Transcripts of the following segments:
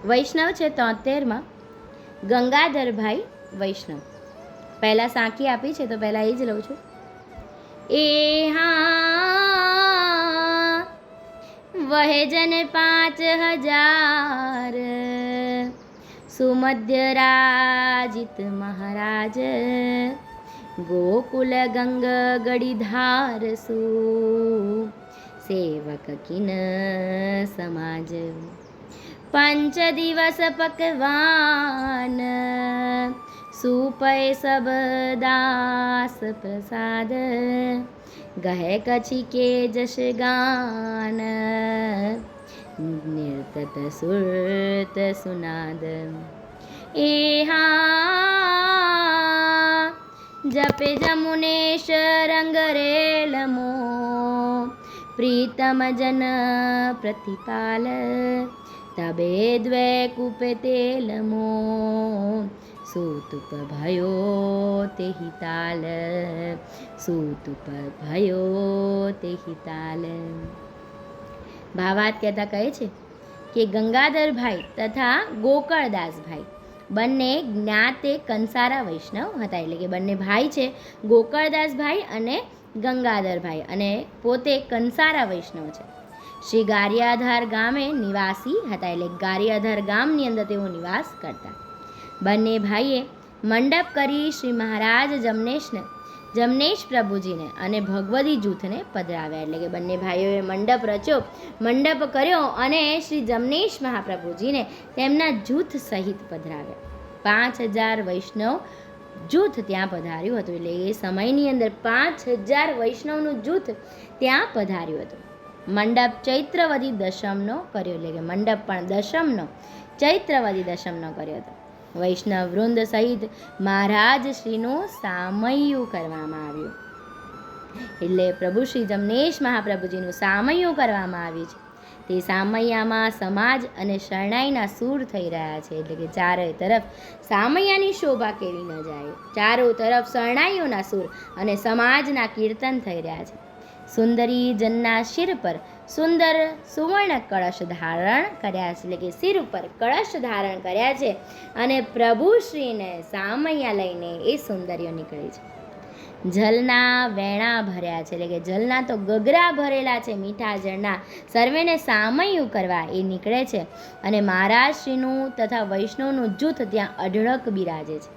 વૈષ્ણવ છે 73માં ગંગાધરભાઈ વૈષ્ણવ. પહેલાં સાંકી આપી છે તો પહેલાં એ જ લઉં છું. એ હા વહેજન 5000 સુમધ્ય રાજિત મહારાજ ગોકુલ ગંગ ગડીધાર સુ સેવક કિન સમાજ पंच दिवस पकवान सुपय सब दास प्रसाद गहे कछि के जश गान निर्तत सुरत सुनाद ए हाँ जपे जमुनेश रंग रेल मो प्रीतम जन प्रतिपाल तबे द्वे कूपे तेलमो सूतुप भयो तेहि ताल सूतुप भयो तेहि ताल. ભાવાર્થ કહેતા કહે છે કે ગંગાધરભાઈ તથા ગોકળદાસભાઈ બંને જ્ઞાતે કંસારા વૈષ્ણવ હતા. એટલે કે બંને ભાઈ છે, ગોકળદાસભાઈ અને ગંગાધરભાઈ, અને પોતે કંસારા વૈષ્ણવ છે. શ્રી ગારિયાધાર ગામે નિવાસી હતા. એટલે ગારિયાધાર ગામની અંદર તેઓ નિવાસ કરતા. બંને ભાઈએ મંડપ કરી શ્રી મહારાજ જમનેશ પ્રભુજીને અને ભગવદી જૂથને પધરાવ્યા. એટલે કે બંને ભાઈઓએ મંડપ રચ્યો, મંડપ કર્યો અને શ્રી જમનેશ મહાપ્રભુજીને તેમના જૂથ સહિત પધરાવ્યા. 5000 વૈષ્ણવ જૂથ ત્યાં પધાર્યું હતું. એટલે એ સમયની અંદર 5000 વૈષ્ણવનું જૂથ ત્યાં પધાર્યું હતું. મંડપ ચૈત્રવદી દશમનો કર્યો. એટલે કે મંડપ પણ દશમનો, ચૈત્રવદી દશમનો કર્યો હતો. વૈષ્ણવ વૃંદ સહિત મહારાજ શ્રીનું સામૈયું કરવામાં આવ્યું. એટલે પ્રભુ શ્રી જમનેશ મહાપ્રભુજીનું સામૈયું કરવામાં આવ્યું છે. તે સામૈયામાં સમાજ અને શરણાઈના સૂર થઈ રહ્યા છે. એટલે કે ચારે તરફ સામૈયાની શોભા કેવી ન જાય, ચારો તરફ શરણાઈઓના સૂર અને સમાજના કીર્તન થઈ રહ્યા છે. સુંદરી જનના શિર પર સુંદર સુવર્ણ કળશ ધારણ કર્યા છે. એટલે કે શિર ઉપર કળશ ધારણ કર્યા છે અને પ્રભુશ્રીને સામૈયા લઈને એ સુંદરીઓ નીકળી છે. જલના વેણા ભર્યા છે. એટલે કે જલના તો ગગરા ભરેલા છે, મીઠા જળના સર્વેને સામૈયું કરવા એ નીકળે છે. અને મહારાજ શ્રીનું તથા વૈષ્ણવનું જૂથ ત્યાં અઢળક બિરાજે છે.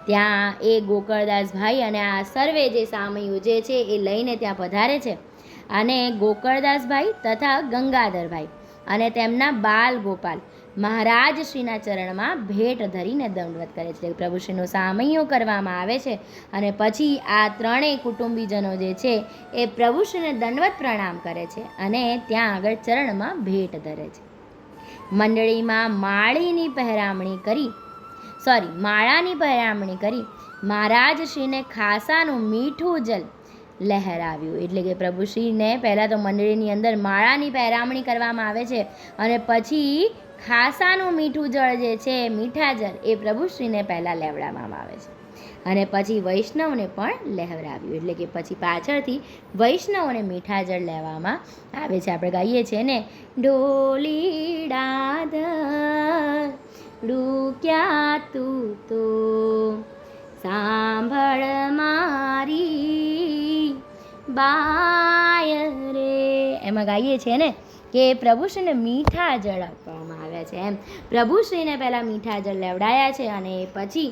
ત્યાં એ ગોકળદાસભાઈ અને આ સર્વે જે સામૈયું જે છે એ લઈને ત્યાં પધારે છે. અને ગોકળદાસભાઈ તથા ગંગાધરભાઈ અને તેમના બાલ ગોપાલ મહારાજ શ્રીના ચરણમાં ભેટ ધરીને દંડવત કરે છે. પ્રભુશ્રીનું સામૈયું કરવામાં આવે છે અને પછી આ ત્રણેય કુટુંબીજનો જે છે એ પ્રભુશ્રીને દંડવત પ્રણામ કરે છે અને ત્યાં આગળ ચરણમાં ભેટ ધરે છે. મંડળીમાં માળાની પહેરામણી કરી મહારાજ શ્રીને ખાસાનું મીઠું જલ લહેરાવ્યું. એટલે કે પ્રભુશ્રીને પહેલાં તો મંડળીની અંદર માળાની પહેરામણી કરવામાં આવે છે અને પછી ખાસાનું મીઠું જળ જે છે, મીઠા જળ, એ પ્રભુશ્રીને પહેલાં લેવડાવવામાં આવે છે અને પછી વૈષ્ણવને પણ લહેરાવ્યું. એટલે કે પછી પાછળથી વૈષ્ણવને મીઠા જળ લેવામાં આવે છે. આપણે ગાઈએ છીએ ને, ઢોલીડા ડૂક્યા તું તો સાંભળ મારી બાય રે, એમાં ગાઈએ છીએ ને કે પ્રભુશ્રીને મીઠા જળ આપવામાં આવ્યા છે. એમ પ્રભુશ્રીને પહેલાં મીઠા જળ લેવડાયા છે અને પછી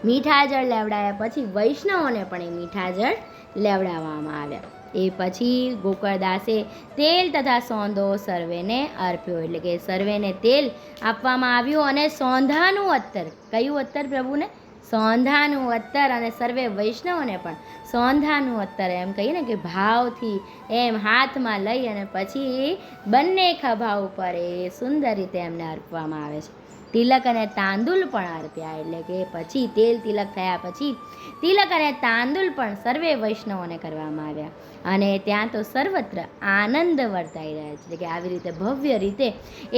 મીઠા જળ લેવડાયા પછી વૈષ્ણવોને પણ એ મીઠા જળ લેવડાવવામાં આવ્યા. એ પછી ગોકળદાસે તેલ તથા સોંધો સર્વેને અર્પ્યો. એટલે કે સર્વેને તેલ આપવામાં આવ્યું અને સોંધાનું અત્તર, કયું અત્તર પ્રભુને? સોંધાનું અત્તર, અને સર્વે વૈષ્ણવોને પણ સોંધાનું અત્તર, એમ કહીએ ને કે ભાવથી એમ હાથમાં લઈ અને પછી બંને ખભા ઉપર એ સુંદર રીતે એમને અર્પવામાં આવે છે. તિલક અને તાંદુલ પણ અર્પ્યા. એટલે કે પછી તેલ તિલક થયા પછી તિલક અને તાંદુલ પણ સર્વે વૈષ્ણવોને કરવામાં આવ્યા અને ત્યાં તો સર્વત્ર આનંદ વર્તાઈ રહ્યા છે. એટલે કે આવી રીતે ભવ્ય રીતે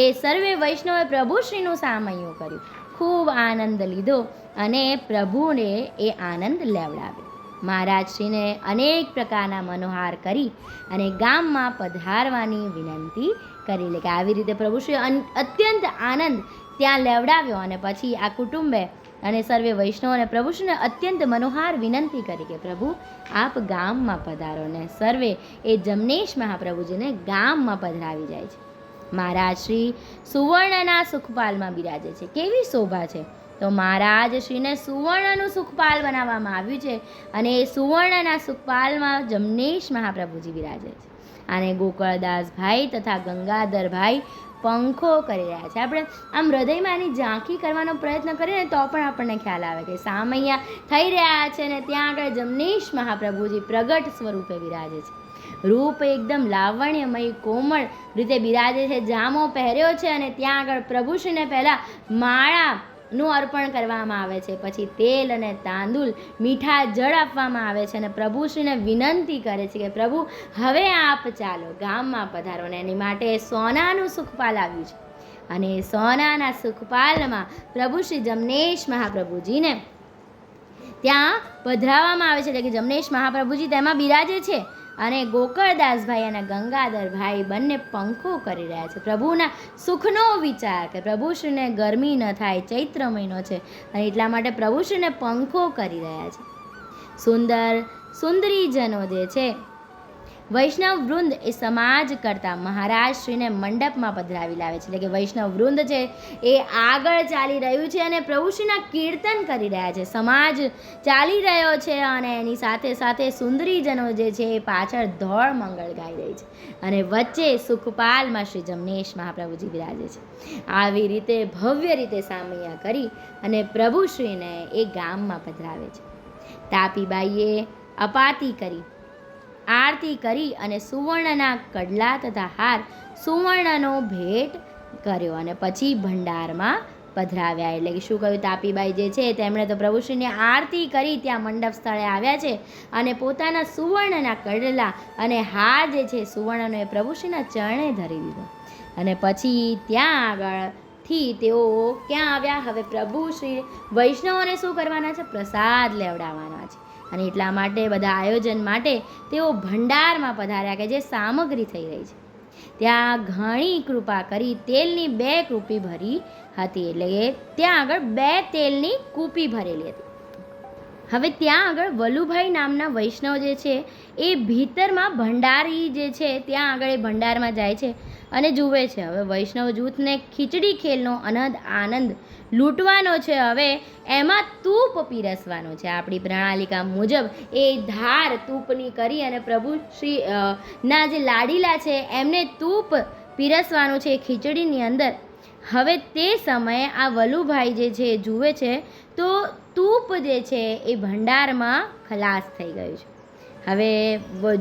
એ સર્વે વૈષ્ણવે પ્રભુશ્રીનું સામૈયું કર્યું, ખૂબ આનંદ લીધો અને પ્રભુને એ આનંદ લેવડાવ્યો. મહારાજશ્રીને અનેક પ્રકારના મનોહાર કરી અને ગામમાં પધારવાની વિનંતી કરી લે કે આવી રીતે પ્રભુશ્રી અત્યંત આનંદ ત્યાં લેવડાવ્યો અને પછી આ કુટુંબે અને સર્વે વૈષ્ણવોને પ્રભુશ્રીને અત્યંત મનોહાર વિનંતી કરી કે પ્રભુ આપ ગામમાં પધારો ને સર્વે એ જમનેશ મહાપ્રભુજીને ગામમાં પધરાવી જાય છે. મહારાજ શ્રી સુવર્ણના સુખપાલમાં બિરાજે છે. કેવી શોભા છે! તો મહારાજ શ્રીને સુવર્ણનું સુખપાલ બનાવવામાં આવ્યું છે અને એ સુવર્ણના સુખપાલમાં જમનેશ મહાપ્રભુજી બિરાજે છે. અને ગોકળદાસભાઈ તથા ગંગાધરભાઈ પંખો કરી રહ્યા છે. આપણે આમ હૃદયમાં આની ઝાંખી કરવાનો પ્રયત્ન કરીએ ને તો પણ આપણને ખ્યાલ આવે કે સામૈયા થઈ રહ્યા છે ને ત્યાં આગળ જમનેશ મહાપ્રભુજી પ્રગટ સ્વરૂપે બિરાજે છે. રૂપ એકદમ લાવણ્યમય કોમળ રીતે બિરાજે છે. જામો પહેર્યો છે અને ત્યાં આગળ પ્રભુશ્રીને પહેલાં માળાનું અર્પણ કરવામાં આવે છે, પછી તેલ અને તાંદુલ મીઠા જળ આપવામાં આવે છે અને પ્રભુશ્રીને વિનંતી કરે છે કે પ્રભુ હવે આપ ચાલો ગામમાં પધારો ને એની માટે સોનાનું સુખપાલ આવ્યું છે. અને સોનાના સુખપાલમાં પ્રભુ શ્રી જમનેશ મહાપ્રભુજીને ત્યાં પધરાવવામાં આવે છે એટલે કે જમનેશ મહાપ્રભુજી તેમાં બિરાજે છે અને ગોકળદાસભાઈ અને ગંગાધરભાઈ બંને પંખો કરી રહ્યા છે. પ્રભુના સુખનો વિચાર કે પ્રભુશ્રીને ગરમી ન થાય, ચૈત્ર મહિનો છે અને એટલા માટે પ્રભુશ્રીને પંખો કરી રહ્યા છે. સુંદરીજનો જે છે વૈષ્ણવ વૃંદ એ સમાજ કરતાં મહારાજ શ્રીને મંડપમાં પધરાવી લાવે છે. એટલે કે વૈષ્ણવ વૃંદ છે એ આગળ ચાલી રહ્યું છે અને પ્રભુશ્રીના કીર્તન કરી રહ્યા છે. સમાજ ચાલી રહ્યો છે અને એની સાથે સાથે સુંદરીજનો જે છે એ પાછળ ધોળ મંગળ ગાઈ રહી છે અને વચ્ચે સુખપાલમાં શ્રી જમનેશ મહાપ્રભુજી બિરાજે છે. આવી રીતે ભવ્ય રીતે સામૈયા કરી અને પ્રભુશ્રીને એ ગામમાં પધરાવે છે. તાપીબાઈએ અપાતી કરી, આરતી કરી અને સુવર્ણના કડલા તથા હાર સુવર્ણનો ભેટ કર્યો અને પછી ભંડારમાં પધરાવ્યા. એટલે કે શું કહ્યું, તાપીબાઈ જે છે તેમણે તો પ્રભુશ્રીની આરતી કરી ત્યાં મંડપ સ્થળે આવ્યા છે અને પોતાના સુવર્ણના કડલા અને હાર જે છે સુવર્ણનો એ પ્રભુશ્રીના ચરણે ધરી દીધો અને પછી ત્યાં આગળથી તેઓ ક્યાં આવ્યા? હવે પ્રભુશ્રી વૈષ્ણવોને શું કરવાના છે? પ્રસાદ લેવડાવવાના છે અને એટલા માટે બધા આયોજન માટે તેઓ ભંડારમાં પધાર્યા કે જે સામગ્રી થઈ રહી છે ત્યાં ઘણી કૃપા કરી તેલની 2 કૂપી ભરી હતી. એટલે કે ત્યાં આગળ 2 તેલની કૂપી ભરેલી હતી. હવે ત્યાં આગળ વલુભાઈ નામના વૈષ્ણવ જે છે એ ભીતરમાં ભંડારી જે છે ત્યાં આગળ એ ભંડારમાં જાય છે અને જુએ છે. હવે વૈષ્ણવ જૂથને ખીચડી ખેલનો અનંત આનંદ લૂંટવાનો છે. હવે એમાં તૂપ પીરસવાનો છે. આપણી પ્રણાલિકા મુજબ એ ધાર તૂપની કરી અને પ્રભુ શ્રી ના જે લાડીલા છે એમને તૂપ પીરસવાનું છે ખીચડીની અંદર. હવે તે સમયે આ વલુભાઈ જે છે જુએ છે તો તૂપ જે છે એ ભંડારમાં ખલાસ થઈ ગયું છે. હવે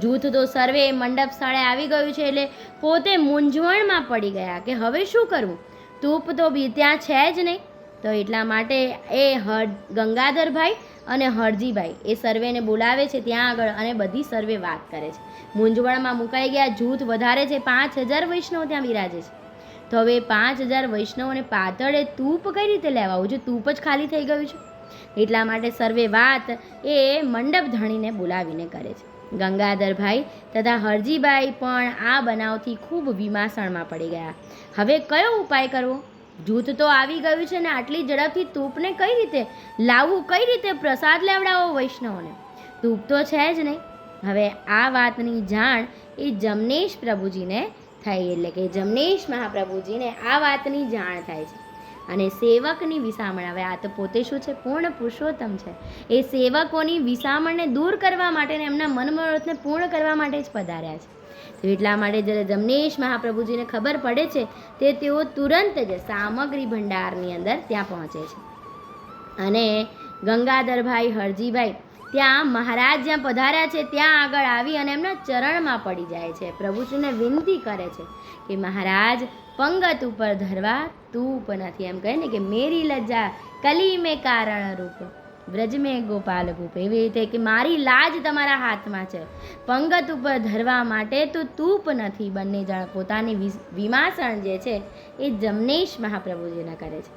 જૂથ તો સર્વે મંડપ સ્થળે આવી ગયું છે એટલે પોતે મૂંઝવણમાં પડી ગયા કે હવે શું કરવું? તૂપ તો ત્યાં છે જ નહીં. તો એટલા માટે એ ગંગાધરભાઈ અને હરજીભાઈ એ સર્વેને બોલાવે છે ત્યાં આગળ અને બધી સર્વે વાત કરે છે. મૂંઝવણમાં મુકાઈ ગયા. જૂથ વધારે છે, 5000 વૈષ્ણવ ત્યાં બિરાજે છે. તો હવે 5000 વૈષ્ણવોને પાતળે તૂપ કઈ રીતે લેવાવું છે? તૂપ જ ખાલી થઈ ગયું છે. એટલા માટે સર્વે વાત એ મંડપ ધણીને બોલાવીને કરે છે. ગંગાધરભાઈ તથા હરજીભાઈ પણ આ બનાવથી ખૂબ વિમાસણમાં પડી ગયા. હવે કયો ઉપાય કરવો? જૂથ તો આવી ગયું છે ને આટલી ઝડપથી તૂપને કઈ રીતે લાવવું? કઈ રીતે પ્રસાદ લેવડાવો વૈષ્ણવોને? તૂપ તો છે જ નહીં. હવે આ વાતની જાણ એ જમનેશ પ્રભુજીને થઈ. એટલે કે જમનેશ મહાપ્રભુજીને આ વાતની જાણ થાય છે અને સેવકની વિસામણ. હવે આ તો પોતે શું છે? પૂર્ણ પુરુષોત્તમ છે. એ સેવકોની વિસામણને દૂર કરવા માટે ને એમના મનોરથને પૂર્ણ કરવા માટે જ પધાર્યા છે. તો એટલા માટે જ્યારે જમનેશ મહાપ્રભુજીને ખબર પડે છે તે તેઓ તુરંત જ સામગ્રી ભંડારની અંદર ત્યાં પહોંચે છે અને ગંગાધરભાઈ, હરજીભાઈ ત્યાં મહારાજ જ્યાં પધાર્યા છે ત્યાં આગળ આવી અને એમના ચરણમાં પડી જાય છે. પ્રભુશ્રીને વિનંતી કરે છે કે મહારાજ પંગત ઉપર ધરવા તૂપ નથી. એમ કહે ને કે મેરી લજ્જા કલી મેં કારણ રૂપ વ્રજ મેં ગોપાલ ભૂપ. એવી રીતે કે મારી લાજ તમારા હાથમાં છે. પંગત ઉપર ધરવા માટે તો તૂપ નથી. બંને જણ પોતાની વિમાસણ જે છે એ જમનેશ મહાપ્રભુજીને કરે છે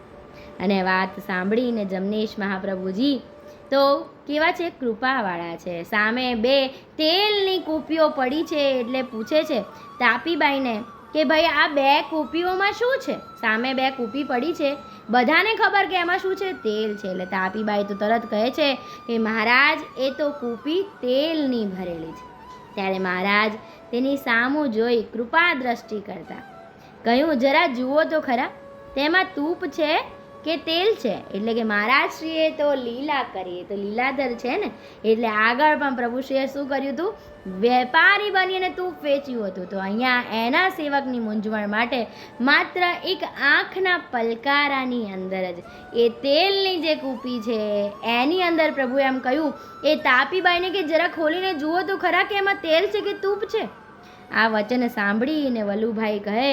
અને વાત સાંભળીને જમનેશ મહાપ્રભુજી તો કેવા છે? કૃપાવાળા છે. સામે 2 તેલની કૂપીઓ પડી છે એટલે પૂછે છે તાપીબાઈને કે ભાઈ આ 2 કૂપીઓમાં શું છે. સામે 2 કૂપી પડી છે, બધાને ખબર કે એમાં શું છે, તેલ છે. એટલે તાપીબાઈ તો તરત કહે છે કે મહારાજ એ તો કૂપી તેલની ભરેલી છે. ત્યારે મહારાજ તેની સામું જોઈ કૃપા દ્રષ્ટિ કરતા કહ્યું, જરા જુઓ તો ખરા, તેમાં તૂપ છે કે તેલ છે. એટલે કે મહારાજશ્રીએ તો લીલા કરી, તો લીલાધર છે ને, એટલે આગળ પણ પ્રભુશ્રીએ શું કર્યું હતું, વેપારી બનીને તૂપ વેચ્યું હતું. તો અહીંયા એના સેવકની મૂંઝવણ માટે માત્ર એક આંખના પલકારાની અંદર જ એ તેલની જે કૂપી છે એની અંદર પ્રભુએ એમ કહ્યું એ તાપીબાઈને કે જરા ખોલીને જુઓ તો ખરા કે એમાં તેલ છે કે તૂપ છે. આ વચન સાંભળીને વલ્લુભાઈ કહે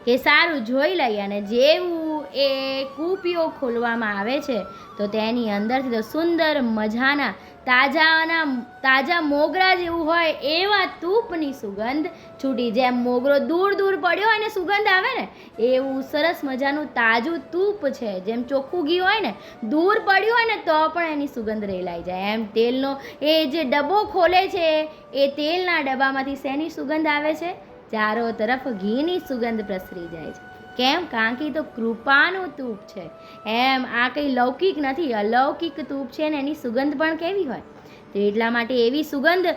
કે સારું, જોઈ લઈએ. અને જેવું એ કૂપીઓ ખોલવામાં આવે છે તો તેની અંદરથી તો સુંદર મજાના તાજા મોગરા જેવું હોય એવા તૂપની સુગંધ છૂટી. જેમ મોગરો દૂર દૂર પડ્યો હોય ને સુગંધ આવે ને, એવું સરસ મજાનું તાજું તૂપ છે. જેમ ચોખ્ખું ઘી હોય ને, દૂર પડ્યું હોય ને તો પણ એની સુગંધ રેલાઈ જાય. એમ તેલનો એ જે ડબ્બો ખોલે છે એ તેલના ડબ્બામાંથી શેની સુગંધ આવે છે, ચારો તરફ ઘીની સુગંધ પ્રસરી જાય છે. કેમ? કારણ કે તો કૃપાનું તૂપ છે. એમ આ કંઈ લૌકિક નથી, અલૌકિક તૂપ છે ને એની સુગંધ પણ કેવી હોય. તો એટલા માટે એવી સુગંધ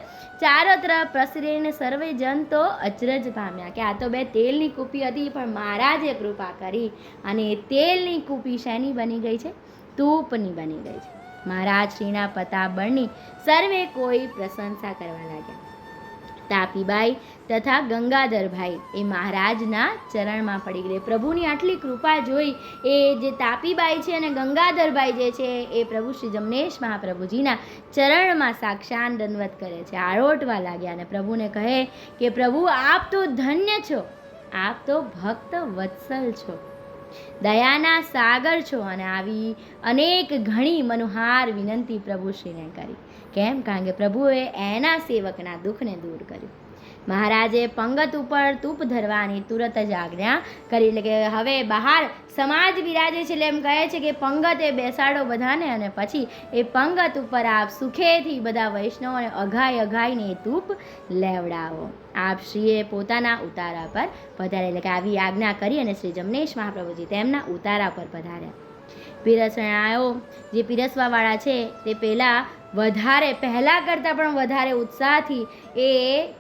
ચારો તરફ પ્રસરીને સર્વે જન તો અચરજ પામ્યા કે આ તો 2 તેલની કૂપી હતી, પણ મહારાજે કૃપા કરી અને એ તેલની કૂપી શેની બની ગઈ છે, તૂપની બની ગઈ છે. મહારાજ શ્રીના પતાબળની સર્વે કોઈ પ્રશંસા કરવા લાગ્યા. તાપીબાઈ તથા ગંગાધરભાઈ એ મહારાજના ચરણમાં પડી ગઈ. પ્રભુની આટલી કૃપા જોઈ એ જે તાપીબાઈ છે અને ગંગાધરભાઈ જે છે એ પ્રભુ શ્રી જમનેશ મહાપ્રભુજીના ચરણમાં સાક્ષાત દંડવત કરે છે, આરોટવા લાગ્યા અને પ્રભુને કહે કે પ્રભુ આપ તો ધન્ય છો, આપ તો ભક્ત વત્સલ છો, દયાના સાગર છો. અને આવી અનેક ઘણી મનોહાર વિનંતી પ્રભુશ્રીને કરી. કેમ? કારણ કે પ્રભુએ એના સેવકના દુઃખને દૂર કર્યું. મહારાજે પંગત ઉપર તૂપ ધરવાની તુરત જ આજ્ઞા કરી. એટલે કે હવે બહાર સમાજ બિરાજે છે એટલે એમ કહે છે કે પંગત એ બેસાડો બધાને અને પછી એ પંગત ઉપર આપ સુખેથી બધા વૈષ્ણવોને અઘાઈને એ તૂપ લેવડાવો. આપ શ્રીએ પોતાના ઉતારા પર પધાર્યા. એટલે કે આવી આજ્ઞા કરી અને શ્રી જમનેશ મહાપ્રભુજી તેમના ઉતારા પર પધાર્યા. પીરસણાઓ જે પીરસવાવાળા છે તે પહેલાં કરતાં પણ વધારે ઉત્સાહથી એ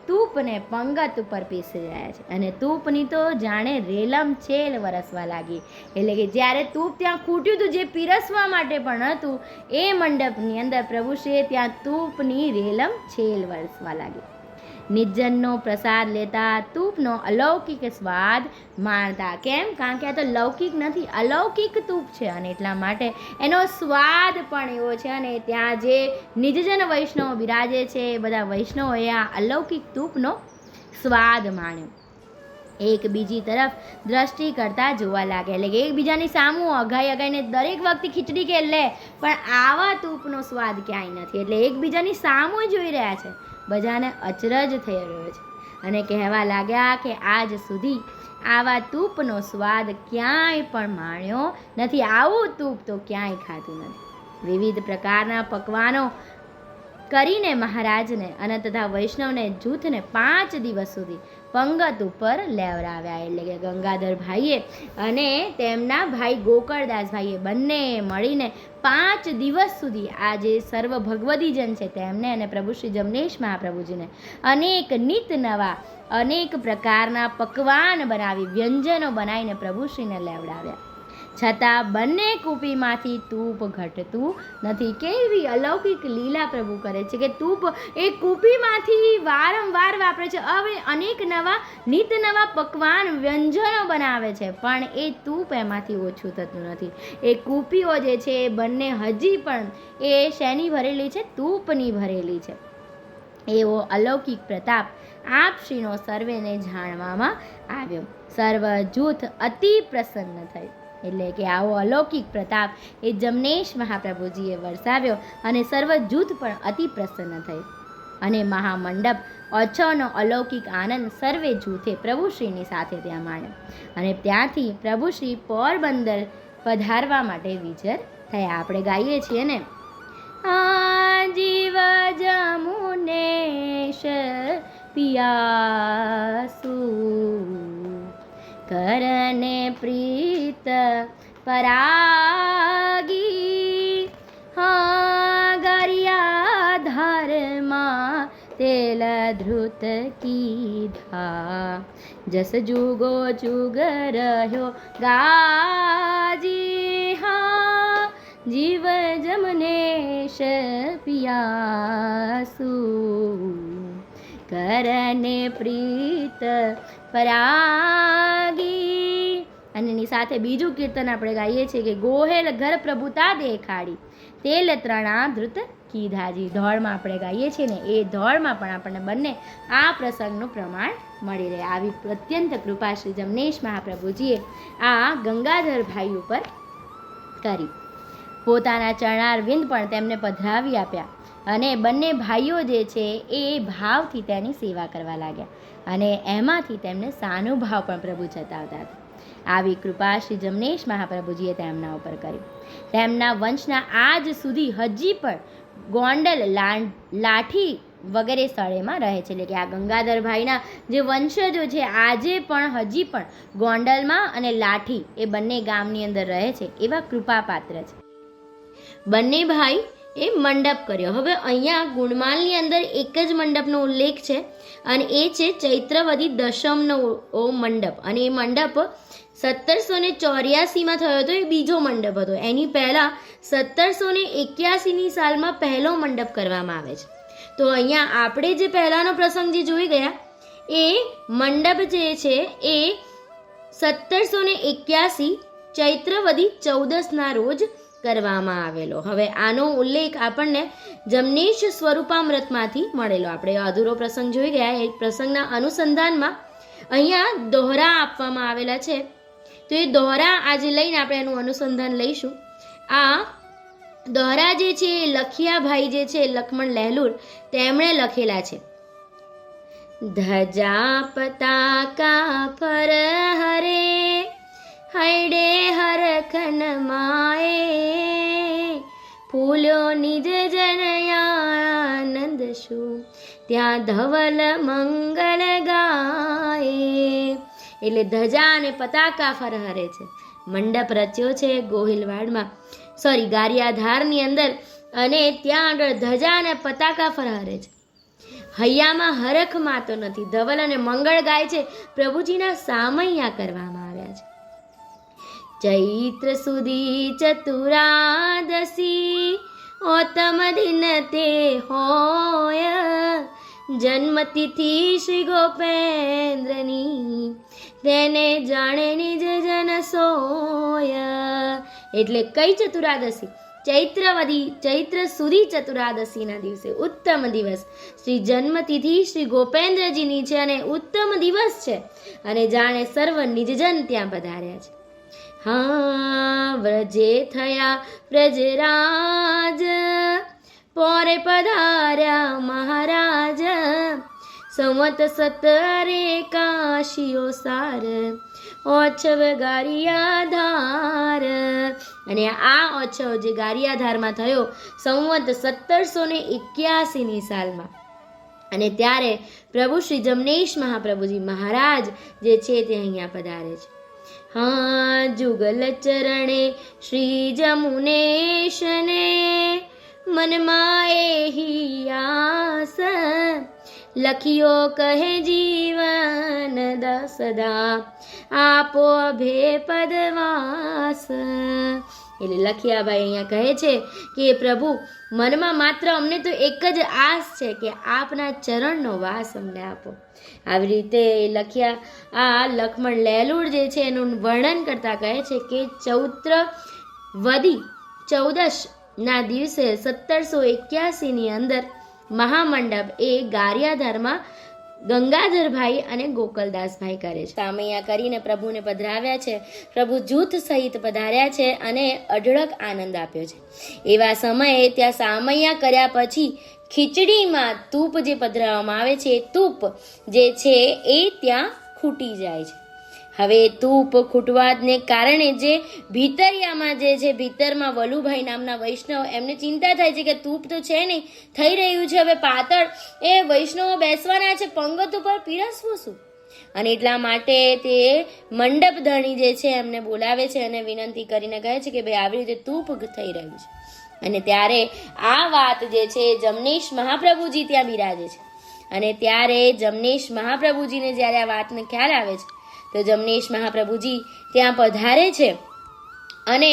તૂપને પંગત ઉપર પીસી રહ્યા છે. અને તૂપની તો જાણે રેલમ છેલ વરસવા લાગી. એટલે કે જ્યારે તૂપ ત્યાં ખૂટ્યું હતું, જે પીરસવા માટે પણ હતું, એ મંડપની અંદર પ્રભુશ્રીએ ત્યાં તૂપની રેલમ છેલ વરસવા લાગી. નિર્જનનો પ્રસાદ લેતા તૂપનો અલૌકિક સ્વાદ માણતા. કેમ? કારણ કે આ તો લૌકિક નથી, અલૌકિક તૂપ છે અને એટલા માટે એનો સ્વાદ પણ એવો છે. અને ત્યાં જે નિજજન વૈષ્ણવ બિરાજે છે એ બધા વૈષ્ણવોએ આ અલૌકિક તૂપનો સ્વાદ માણ્યો. એક બીજી તરફ દ્રષ્ટિ કરતા જોવા લાગે. એટલે કે એકબીજાની સામું અગાઈને દરેક વખતે ખીચડી કે લે, પણ આવા તૂપનો સ્વાદ ક્યાંય નથી. એટલે એકબીજાની સામું જોઈ રહ્યા છે. બધાને અચરજ થઈ રહ્યો છે અને કહેવા લાગ્યા કે આજ સુધી આવા તૂપનો સ્વાદ ક્યાંય પણ માણ્યો નથી, આવું તૂપ તો ક્યાંય ખાતું નથી. વિવિધ પ્રકારના પકવાનો કરીને મહારાજને અને તથા વૈષ્ણવને જૂથને 5 દિવસ સુધી પંગત ઉપર લેવડાવ્યા. એટલે કે ગંગાધરભાઈએ અને તેમના ભાઈ ગોકળદાસભાઈએ બંને મળીને 5 દિવસ સુધી આ જે સર્વ ભગવદીજન છે તેમને અને પ્રભુ શ્રી જમનેશ મહાપ્રભુજીને અનેક પ્રકારના પકવાન બનાવી, વ્યંજનો બનાવીને પ્રભુશ્રીને લેવડાવ્યા. છતાં બંને કૂપીમાંથી તૂપ ઘટતું નથી. કેવી અલૌકિક લીલા પ્રભુ કરે છે કે તૂપ એ કૂપીમાંથી વારંવાર વાપરે છે. હવે અનેક નિત નવા પકવાન વ્યંજનો બનાવે છે, પણ એ તૂપ એમાંથી ઓછું થતું નથી. એ કૂપીઓ જે છે એ બંને હજી પણ એ શેની ભરેલી છે? તૂપની ભરેલી છે. એવો અલૌકિક પ્રતાપ આપ શ્રીનો સર્વેને જાણવામાં આવ્યો. સર્વ જૂથ અતિ પ્રસન્ન થયું. એટલે કે આવો અલૌકિક પ્રતાપ એ જમનેશ મહાપ્રભુજીએ વરસાવ્યો અને સર્વ જૂથ પણ અતિ પ્રસન્ન થયું. અને મહામંડપ ઓછોનો અલૌકિક આનંદ સર્વે જૂથે પ્રભુશ્રીની સાથે ત્યાં માણ્યો. અને ત્યાંથી પ્રભુશ્રી પોરબંદર પધારવા માટે વિજર થયા. આપણે ગાઈએ છીએ ને, જીવ જમુનેશ पियासु करने प्रीत परागी हाँ गरिया धर्मा तेल धृत कीधा जस जुगो जुग રહ્યો ગાજી હા જીવ જમનેશ પિયાસુ કરને પ્રીત પરાગી. અને એની સાથે બીજું કીર્તન આપણે ગાઈએ છીએ કે ગોહેલ ઘર પ્રભુતા દેખાડી તેલ ત્રણા ધૃત કીધાજી. ધોળમાં આપણે ગાઈએ છીએ ને એ ધોળમાં પણ આપણને બંને આ પ્રસંગનું પ્રમાણ મળી રહે. આવી અત્યંત કૃપા શ્રી જમનેશ મહાપ્રભુજીએ આ ગંગાધરભાઈ ઉપર કરી. પોતાના ચરણારવિંદ પણ તેમને પધરાવી આપ્યા અને બંને ભાઈઓ જે છે એ ભાવથી તેની સેવા કરવા લાગ્યા અને એમાંથી તેમને સાનુભાવ પણ પ્રભુ જતાવતા હતા. આવી કૃપા શ્રી જમનેશ મહાપ્રભુજીએ તેમના ઉપર કરી. તેમના વંશના આજ સુધી હજી પણ ગોંડલ લાઠી વગેરે સ્થળેમાં રહે છે. એટલે કે આ ગંગાધરભાઈના જે વંશજો છે આજે પણ હજી પણ ગોંડલમાં અને લાઠી એ બંને ગામની અંદર રહે છે એવા કૃપાપાત્ર છે. બંને ભાઈ એ મંડપ કર્યો. હવે અહીંયા ગુણમાલની અંદર એક જ મંડપનો ઉલ્લેખ છે અને એ છે ચૈત્રવદી દશમનો મંડપ. અને એ મંડપ 1784માં થયો હતો. એ બીજો મંડપ હતો. એની પહેલાં 1781ની સાલમાં પહેલો મંડપ કરવામાં આવે છે. તો અહીંયા આપણે જે પહેલાંનો પ્રસંગ જે જોઈ ગયા એ મંડપ જે છે એ 1781 ચૈત્રવદી 14ના રોજ કરવામાં આવેલો. હવે આનો ઉલ્લેખ આપણને જમનેશ સ્વરૂપામૃતમાંથી મળેલો. આપણે અધૂરો પ્રસંગ જોઈ ગયા. એ પ્રસંગના અનુસંધાનમાં અહીંયા દોહરા આપવામાં આવેલા છે. તો એ દોહરા આજે લઈને આપણે એનું અનુસંધાન લઈશું. આ દોહરા જે છે એ લખિયાભાઈ જે છે લક્ષ્મણ લહેલુર તેમણે લખેલા છે. ધજા પતાકા ફર હરે હૈડે હરખન માએ ફૂલ્યો નિજ જનયાનંદ શું ત્યાં ધવલ મંગલ ગાય. એટલે ધજા અને પતાકા ફરહરે છે. મંડપ રચ્યો છે ગોહિલવાડમાં ગારિયાધારની અંદર અને ત્યાં આગળ ધજા અને પતાકા ફરહરે છે. હૈયામાં હરખ માતો નથી. ધવલ અને મંગળ ગાય છે. પ્રભુજીના સામૈયા કરવામાં આવ્યા છે. ચૈત્ર સુધી ચતુરાદશી ઓતમ દિન તે હોય જન્મતિથિ શ્રી ગોપેન્દ્રની તેને જાણે નિજ જન સોય. એટલે કઈ ચતુરાદશી? ચૈત્ર સુધી ચતુરાદશીના દિવસે ઉત્તમ દિવસ શ્રી જન્મતિથિ શ્રી ગોપેન્દ્રજીની છે અને ઉત્તમ દિવસ છે અને જાણે સર્વ નિજજન ત્યાં પધાર્યા છે. હા વ્રજે થયા વ્રજરાજ પોરે પધાર્યા મહારાજ સંવત 17 કાશીઓ સાર ઓછવ ગારિયાધાર. અને આ ઓછવ જે ગારિયાધારમાં થયો સંવત 1781ની સાલમાં. અને ત્યારે પ્રભુ શ્રી જમનેશ મહાપ્રભુજી મહારાજ જે છે તે અહીંયા પધારે છે. હા જુગલ ચરણે શ્રી જમુનેશને મનમાં એહી આસ લખિયો કહે જીવન દસદા આપો અભે પદવાસ. એટલે લખિયાભાઈ અહીંયા કહે છે કે પ્રભુ મનમાં માત્ર અમને તો એક જ આસ છે કે આપના ચરણનો વાસ અમને આપો. આવી રીતે લખ્યા આ લક્ષ્મણ લહેલુર જે છે એનું વર્ણન કરતા કહે છે કે ચૈત્રવદી 14ના દિવસે 1781ની અંદર મહામંડપ એ ગારિયાધારમાં ગંગાધરભાઈ અને ગોકળદાસભાઈ કરે છે. સામૈયા કરીને પ્રભુને પધરાવ્યા છે. પ્રભુ જૂથ સહિત પધાર્યા છે અને અઢળક આનંદ આપ્યો છે. એવા સમયે ત્યાં સામૈયા કર્યા પછી ખીચડીમાં તૂપ જે પધરાવવામાં આવે છે એ તૂપ જે છે એ ત્યાં ખૂટી જાય છે. હવે ધૂપ ખૂટવાને કારણે જે ભીતરિયામાં જે છે, ભીતરમાં વલુભાઈ નામના વૈષ્ણવ, એમને ચિંતા થાય છે કે ધૂપ તો છે નહીં, થઈ રહ્યું છે હવે પાતળ, એ વૈષ્ણવો બેસવાના છે, પંગત ઉપર પીરસવું શું? અને એટલા માટે તે મંડપ ધણી જે છે એમને બોલાવે છે અને વિનંતી કરીને કહે છે કે ભાઈ આવી રીતે ધૂપ થઈ રહ્યું છે. અને ત્યારે આ વાત જે છે જમનેશ મહાપ્રભુજી ત્યાં બિરાજે છે. અને ત્યારે જમનેશ મહાપ્રભુજીને જ્યારે આ વાતનો ખ્યાલ આવે છે તો જમનેશ મહાપ્રભુજી ત્યાં પધારે છે અને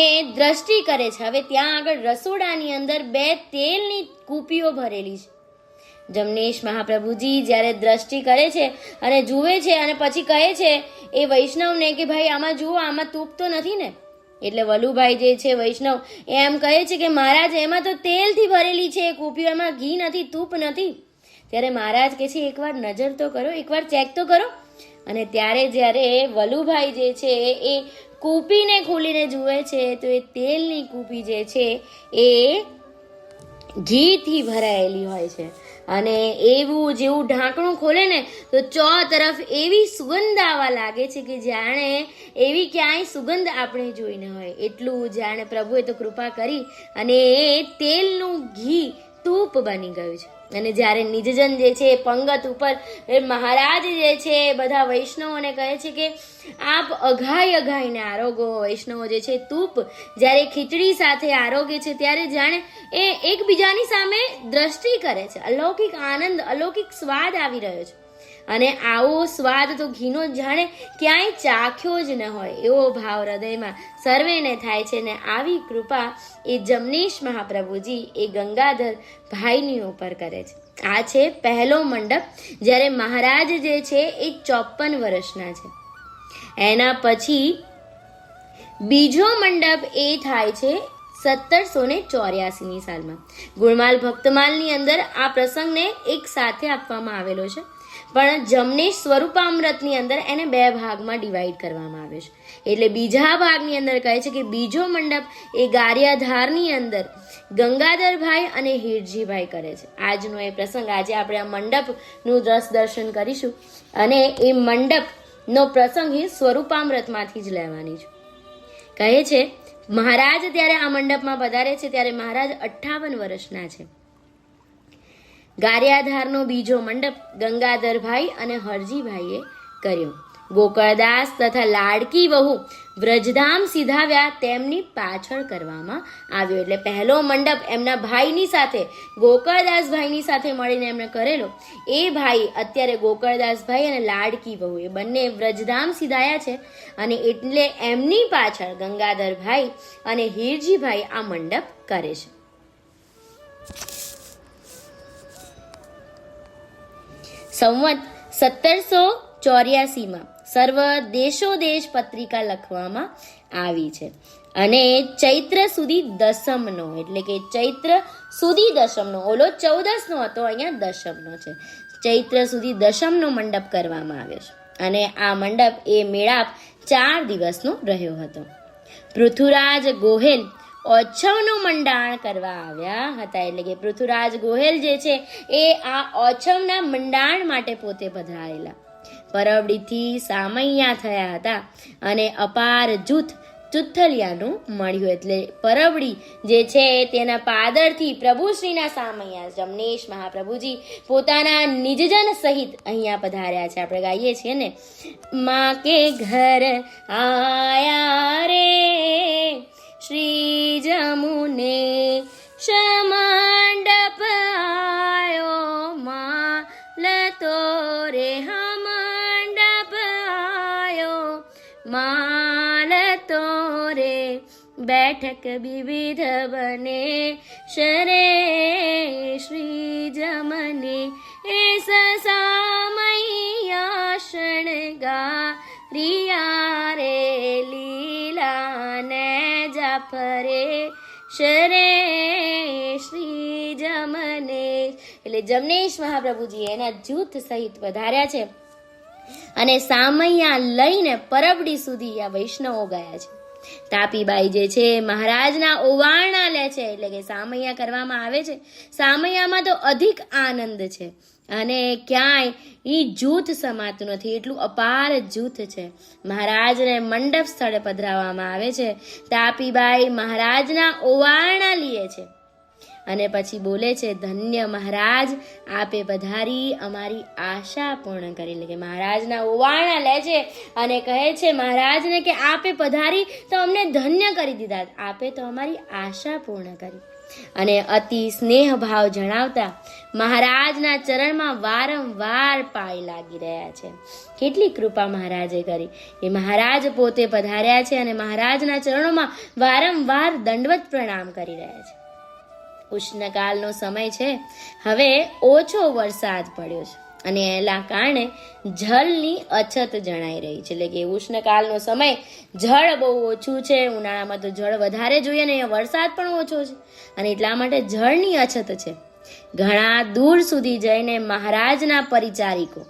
એ દ્રષ્ટિ કરે છે. હવે ત્યાં આગળ રસોડાની અંદર 2 તેલની કૂપીઓ ભરેલી છે. જમનેશ મહાપ્રભુજી જ્યારે દ્રષ્ટિ કરે છે અને જુએ છે અને પછી કહે છે એ વૈષ્ણવને કે ભાઈ આમાં જુઓ, આમાં તૂપ તો નથી ને? એટલે વલુભાઈ જે છે વૈષ્ણવ એમ કહે છે કે મહારાજ એમાં તો તેલથી ભરેલી છે કૂપીઓ, એમાં ઘી નથી, તૂપ નથી. ત્યારે મહારાજ કહે છે એકવાર નજર તો કરો, એકવાર ચેક તો કરો. અને ત્યારે જ્યારે વલુભાઈ જે છે એ કૂપીને ખોલીને જુએ છે તો એ તેલની કૂપી જે છે એ ઘીથી ભરાયેલી હોય છે. અને એવું જેવું ઢાંકણું ખોલે ને તો તરફ એવી સુગંધ આવવા લાગે છે કે જાણે એવી ક્યાંય સુગંધ આપણે જોઈ ન હોય. એટલું જાણે પ્રભુએ તો કૃપા કરી અને એ તેલનું ઘી તૂપ બની ગયું છે. અને જ્યારે નિજજન જે છે પંગત ઉપર મહારાજ જે છે બધા વૈષ્ણવોને કહે છે કે આપ અઘાઈને આરોગો. વૈષ્ણવો જે છે તૂપ જ્યારે ખીચડી સાથે આરોગે છે ત્યારે જાણે એ એકબીજાની સામે દ્રષ્ટિ કરે છે. અલૌકિક આનંદ, અલૌકિક સ્વાદ આવી રહ્યો છે. અને આવો સ્વાદ તો ઘીનો જાણે ક્યાંય ચાખ્યો જ ન હોય એવો ભાવ હૃદયમાં સર્વેને થાય છે. ને આવી કૃપા એ જમનેશ મહાપ્રભુજી એ ગંગાધર ભાઈની ઉપર કરે છે. આ છે પહેલો મંડપ, જ્યારે મહારાજ જે છે એ 54 વર્ષના છે. એના પછી બીજો મંડપ એ થાય છે 1784 સાલમાં. ગુણમાલ ભક્તમાલની અંદર આ પ્રસંગને એક સાથે આપવામાં આવેલો છે, પણ જમનેશ સ્વરૂપામૃતની અંદર એને 2 ભાગમાં ડિવાઈડ કરવામાં આવે છે. એટલે બીજા ભાગની અંદર કહે છે કે બીજો મંડપ એ ગારિયાધારની અંદર ગંગાધરભાઈ અને હીરજીભાઈ કરે છે. આજનો એ પ્રસંગ, આજે આપણે આ મંડપનું દર્શન કરીશું અને એ મંડપનો પ્રસંગ એ સ્વરૂપામૃતમાંથી જ લેવાની છે. કહે છે મહારાજ ત્યારે આ મંડપમાં પધારે છે ત્યારે મહારાજ 58 વર્ષના છે. ગારિયાધારનો બીજો મંડપ ગંગાધરભાઈ અને હરજીભાઈએ કર્યો. ગોકળદાસ તથા લાડકી વહુ વ્રજધામ સીધાવ્યા તેમની પાછળ કરવામાં આવ્યો. એટલે પહેલો મંડપ એમના ભાઈની સાથે, ગોકળદાસભાઈની સાથે મળીને એમણે કરેલો. એ ભાઈ અત્યારે ગોકળદાસભાઈ અને લાડકી વહુ એ બંને વ્રજધામ સીધાયા છે અને એટલે એમની પાછળ ગંગાધરભાઈ અને હીરજીભાઈ આ મંડપ કરે છે. સંવત 1784 સર્વ દેશોદેશ પત્રિકા લખવામાં આવી છે અને ચૈત્ર સુધી દશમનો, એટલે કે ચૈત્ર સુધી દશમનો, ઓલો 14નો હતો, અહીંયા દશમનો છે. ચૈત્ર સુધી દશમનો મંડપ કરવામાં આવ્યો છે અને આ મંડપ એ મેળાપ 4 દિવસનો રહ્યો હતો. પૃથુરાજ ગોહેલ ઓછવનું મંડાણ કરવા આવ્યા હતા. એટલે કે પૃથુરાજ ગોહેલ જે છે એ આ ઓછવના મંડાણ માટે પોતે પધારેલા. પરબડીથી સામૈયા થયા હતા અને અપાર જૂથ ચુથલિયાનું મળ્યું. એટલે પરબડી જે છે તેના પાદરથી પ્રભુશ્રીના સામૈયા જમનેશ મહાપ્રભુજી પોતાના નિજજન સહિત અહીંયા પધાર્યા છે. આપણે ગાઈએ છીએ ને, માં કે ઘર આયા રે શ્રી જમુને મંડપ આયો માલ તો રે મંડપ આયો માલ તો રે બેઠક વિવિધ બને શરે શ્રી જમને એ સસામૈયા શણગા રિયા રે લીલા ને જાફરે શરે શ્રી જમને. એટલે જમનેશ મહાપ્રભુજી એના જૂથ સહિત વધાર્યા છે અને સામૈયા લઈને પરબડી સુધી આ વૈષ્ણવો ગયા છે. તાપીબાઈ જે છે મહારાજના ઓવારણા લે છે, એટલે કે સામૈયા કરવામાં આવે છે. સામૈયામાં તો અધિક આનંદ છે. અને ક્યાંય એ જૂથ સમાતું નથી, એટલું અપાર જૂથ છે. મહારાજને મંડપ સ્થળે પધરાવવામાં આવે છે. તાપીબાઈ મહારાજના ઓવારણા લે છે અને પછી બોલે છે, ધન્ય મહારાજ, આપે પધારી અમારી આશા પૂર્ણ કરી. એટલે કે મહારાજના ઓવારણા લે છે અને કહે છે મહારાજને કે આપે પધારી તો અમને ધન્ય કરી દીધા, આપે તો અમારી આશા પૂર્ણ કરી. અને અતિ સ્નેહ ભાવ જણાવતા મહારાજના ચરણમાં વારંવાર પાળી લાગી રહ્યા છે. કેટલી કૃપા મહારાજે કરી. એ મહારાજ પોતે પધાર્યા છે અને મહારાજના ચરણોમાં વારંવાર દંડવત પ્રણામ કરી રહ્યા છે. ઉષ્ણકાળનો સમય છે, હવે ઓછો વરસાદ પડ્યો છે અને એના કારણે જળની અછત જણાઈ રહી છે. એટલે કે ઉષ્ણકાળનો સમય, જળ બહુ ઓછું છે. ઉનાળામાં તો જળ વધારે જોઈએ ને વરસાદ પણ ઓછો છે અને એટલા માટે જળની અછત છે. ઘણા દૂર સુધી જઈને મહારાજના પરિચારિકો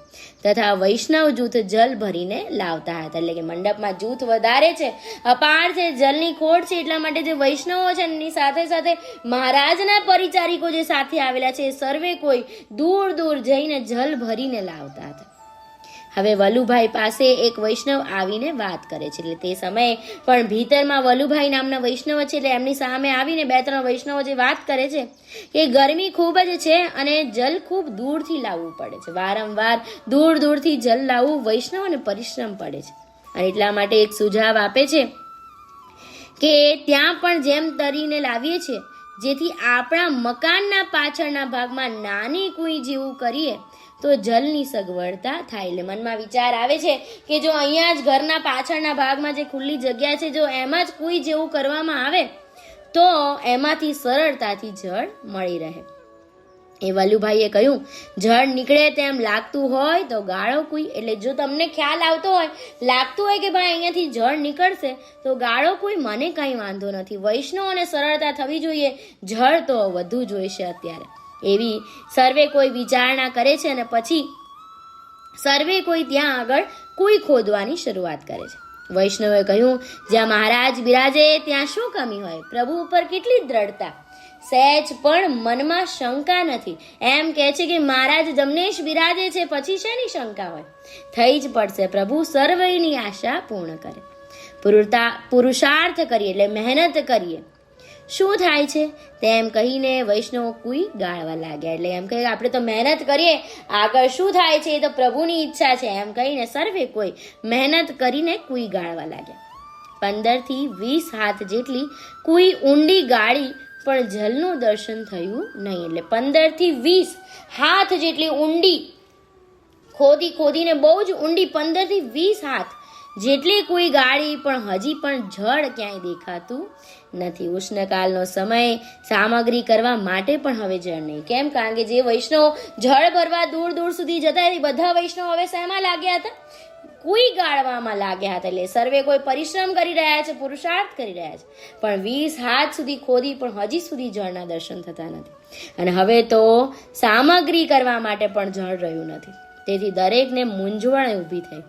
તથા વૈષ્ણવ જૂથ જલ ભરીને લાવતા હતા. એટલે કે મંડપમાં જૂથ વધારે છે, અપાર છે, જલની ખોટ છે, એટલા માટે જે વૈષ્ણવો છે એની સાથે સાથે મહારાજના પરિચારિકો જે સાથે આવેલા છે એ સર્વે કોઈ દૂર દૂર જઈને જલ ભરીને લાવતા હતા. હવે વલુભાઈ પાસે એક વૈષ્ણવ આવીને વાત કરે છે. એટલે તે સમયે પણ ભીતરમાં વલુભાઈ નામના વૈષ્ણવ છે, એટલે એમની સામે આવીને 2-3 વૈષ્ણવો જે વાત કરે છે કે ગરમી ખૂબ જ છે અને જલ ખૂબ દૂરથી લાવવું પડે છે. વારંવાર દૂર દૂરથી જલ લાવવું વૈષ્ણવને પરિશ્રમ પડે છે અને એટલા માટે એક સુઝાવ આપે છે કે ત્યાં પણ જેમ તરીને લાવીએ છીએ, જેથી આપણા મકાનના પાછળના ભાગમાં નાની કુઈ જેવું કરીએ તો જલની સગવડતા થાય. એટલે મનમાં વિચાર આવે છે કે જો અહીંયા જ ઘરના પાછળના ભાગમાં જે ખુલ્લી જગ્યા છે, જો એમાં જ કુઈ જેવું કરવામાં આવે તો એમાંથી સરળતાથી જળ મળી રહે. એ વલુભાઈએ કહ્યું, જળ નીકળે તેમ લાગતું હોય તો ગાળો કુઈ. એટલે જો તમને ખ્યાલ આવતો હોય, લાગતું હોય કે ભાઈ અહીંયાથી જળ નીકળશે તો ગાળો કુઈ, મને કંઈ વાંધો નથી. વૈષ્ણવોને સરળતા થવી જોઈએ, જળ તો વધુ જોઈશે અત્યારે. એવી સર્વે કોઈ વિચારણા કરે છે અને પછી સર્વે કોઈ ત્યાં આગળ કુઈ ખોદવાની શરૂઆત કરે છે. વૈષ્ણવે કહ્યું, જ્યાં મહારાજ બિરાજે ત્યાં શું કમી હોય? પ્રભુ ઉપર કેટલી દ્રઢતા, સહેજ પણ મનમાં શંકા નથી. એમ કહે છે કે મહારાજ જમનેશ બિરાજે છે, પછી શેની શંકા હોય? થઈ જ પડશે. પ્રભુ સર્વની આશા પૂર્ણ કરે. પુરુષાર્થ કરીએ એટલે મહેનત કરીએ. શું થાય છે તેમ કહીને વૈષ્ણવ કુઈ ગાળવા લાગ્યા. એટલે એમ કહે આપણે તો મહેનત કરીએ, આગળ શું થાય છે એ તો પ્રભુની ઈચ્છા છે, એમ કહીને સર્વે કોઈ મહેનત કરીને કુઈ ગાળવા લાગ્યા. 15 થી 20 હાથ જેટલી કુઈ ઊંડી ગાળી પણ જલનું દર્શન થયું નહીં. એટલે 15 થી 20 હાથ જેટલી ઊંડી ખોદીને બહુ જ ઊંડી 15 થી 20 હાથ જેટલી કોઈ ગાળી પણ હજી પણ જળ ક્યાંય દેખાતું નથી. ઉષ્ણકાળનો સમય, સામગ્રી કરવા માટે પણ હવે જળ નહીં. કેમ? કારણ કે જે વૈષ્ણવ જળ ભરવા દૂર દૂર સુધી જતા એ બધા વૈષ્ણવ હવે શેમાં લાગ્યા હતા? કુઈ ગાળવામાં લાગ્યા હતા. એટલે સર્વે કોઈ પરિશ્રમ કરી રહ્યા છે, પુરુષાર્થ કરી રહ્યા છે, પણ 20 હાથ સુધી ખોદી પણ હજી સુધી જળના દર્શન થતા નથી. અને હવે તો સામગ્રી કરવા માટે પણ જળ રહ્યું નથી. તેથી દરેકને મૂંઝવણ ઊભી થઈ.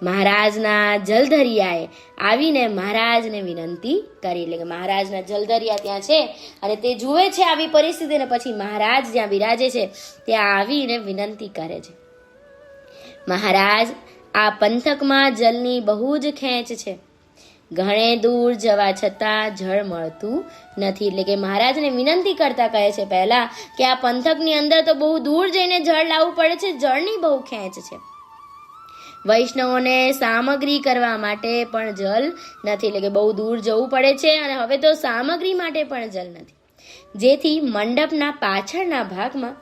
મહારાજના જલધરિયાએ આવીને મહારાજને વિનંતી કરી. એટલે કે મહારાજના જલધરિયા ત્યાં છે અને તે જુએ છે આવી પરિસ્થિતિને, પછી મહારાજ જ્યાં બિરાજે છે ત્યાં આવીને વિનંતી કરે છે, મહારાજ, આ પંથકમાં જલની બહુ જ ખેંચ છે. ઘણે દૂર જવા છતાં જળ મળતું નથી. એટલે કે મહારાજને વિનંતી કરતા કહે છે પહેલા કે આ પંથકની અંદર તો બહુ દૂર જઈને જળ લાવવું પડે છે, જળની બહુ ખેંચ છે. વૈષ્ણવોને સામગ્રી કરવા માટે પણ જલ નથી. એટલે કે બહુ દૂર જવું પડે છે અને હવે તો સામગ્રી માટે પણ જલ નથી. જેથી મંડપના પાછળના ભાગમાં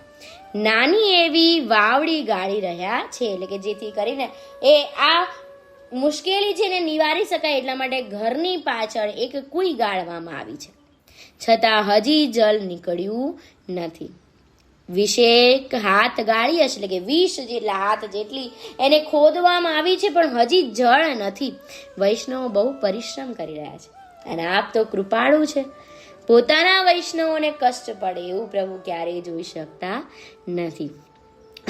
નાની એવી વાવડી ગાળી રહ્યા છે. એટલે કે જેથી કરીને એ આ મુશ્કેલી છે ને નિવારી શકાય એટલા માટે ઘરની પાછળ એક કુઈ ગાળવામાં આવી છે, છતાં હજી જલ નીકળ્યું નથી. 20 હાથ ગાળી હશે, એટલે કે 20 જેટલા હાથ જેટલી એને ખોદવામાં આવી છે, પણ હજી જળ નથી. વૈષ્ણવો બહુ પરિશ્રમ કરી રહ્યા છે અને આપ તો કૃપાળુ છે. પોતાના વૈષ્ણવોને કષ્ટ પડે એવું પ્રભુ ક્યારેય જોઈ શકતા નથી.